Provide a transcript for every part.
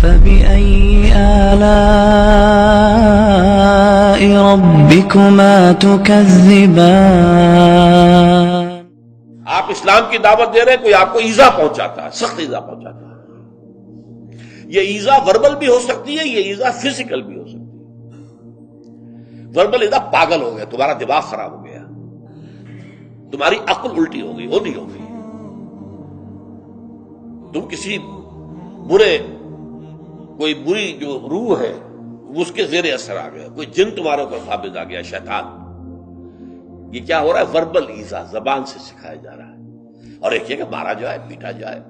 فبأي آلاء ربكما تكذبان؟ آپ اسلام کی دعوت دے رہے ہیں، کوئی آپ کو ایذا پہنچاتا ہے، سخت ایذا پہنچاتا ہے. یہ ایذا وربل بھی ہو سکتی ہے، یہ ایذا فزیکل بھی ہو سکتی ہے. وربل ایذا پاگل ہو گیا، تمہارا دماغ خراب ہو گیا، تمہاری عقل الٹی ہو گئی، وہ نہیں ہوگی. تم کسی کوئی بری جو روح ہے اس کے زیر اثر آ گیا، کوئی جن تمہارے اوپر قابض آ گیا، شیطان. یہ کیا ہو رہا ہے؟ وربل ایذا زبان سے سکھایا جا رہا ہے. اور ایک یہ کہ مارا جائے، پیٹا جائے،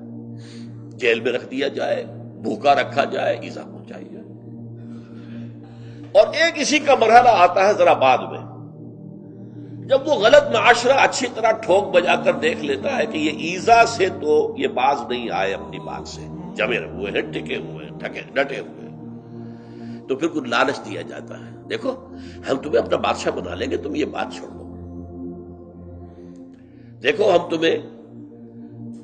جیل میں رکھ دیا جائے، بھوکا رکھا جائے، ایذا پہنچائی جائے. اور ایک اسی کا مرحلہ آتا ہے ذرا بعد میں، جب وہ غلط معاشرہ اچھی طرح ٹھوک بجا کر دیکھ لیتا ہے کہ یہ ایذا سے تو یہ باز نہیں آئے، اپنی بات سے جمے ہوئے ہیں، ٹکے ہوئے ہیں، ڈٹے ہوئے ہیں، تو پھر کچھ لالچ دیا جاتا ہے. دیکھو ہم تمہیں اپنا بادشاہ بنا لیں گے، تم یہ بات چھوڑ دو. دیکھو ہم تمہیں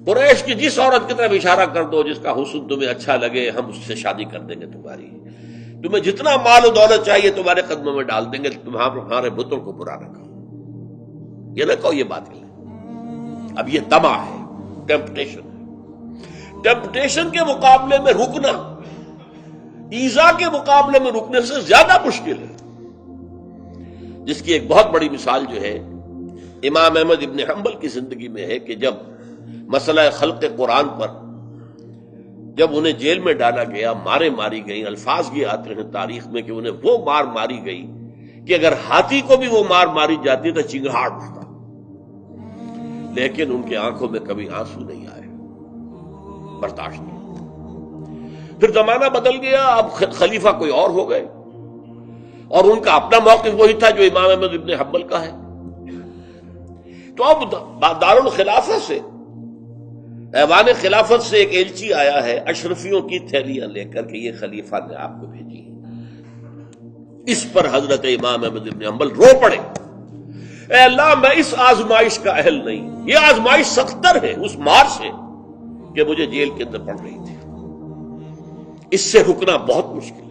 قریش کی جس عورت کی طرف اشارہ کر دو جس کا حسن تمہیں اچھا لگے، ہم اس سے شادی کر دیں گے تمہاری. تمہیں جتنا مال و دولت چاہیے تمہارے قدموں میں ڈال دیں گے، تمہارے بتوں کو برا رکھو. یہ نہ کہو یہ بات ہے. اب یہ طمع ہے، ٹیمپٹیشن ہے. ٹیمپٹیشن کے مقابلے میں رکنا ایذا کے مقابلے میں رکنے سے زیادہ مشکل ہے. جس کی ایک بہت بڑی مثال جو ہے امام احمد ابن حنبل کی زندگی میں ہے کہ جب مسئلہ خلق قرآن پر جب انہیں جیل میں ڈالا گیا، مارے ماری گئی، الفاظ یہ آتے ہیں تاریخ میں کہ انہیں وہ مار ماری گئی کہ اگر ہاتھی کو بھی وہ مار ماری جاتی تو چنگھاڑ اٹھتا، لیکن ان کی آنکھوں میں کبھی آنسو نہیں آئے، برداشت نہیں. پھر زمانہ بدل گیا، اب خلیفہ کوئی اور ہو گئے، اور ان کا اپنا موقف وہی تھا جو امام احمد ابن حنبل کا ہے. تو اب دارالخلافہ سے، ایوان خلافت سے ایک ایلچی آیا ہے اشرفیوں کی تھیلیاں لے کر کہ یہ خلیفہ نے آپ کو بھیجی. اس پر حضرت امام احمد ابن حنبل رو پڑے، اے اللہ میں اس آزمائش کا اہل نہیں. یہ آزمائش سختر ہے اس مار سے کہ مجھے جیل کے اندر پڑ رہی تھی. اس سے رکنا بہت مشکل.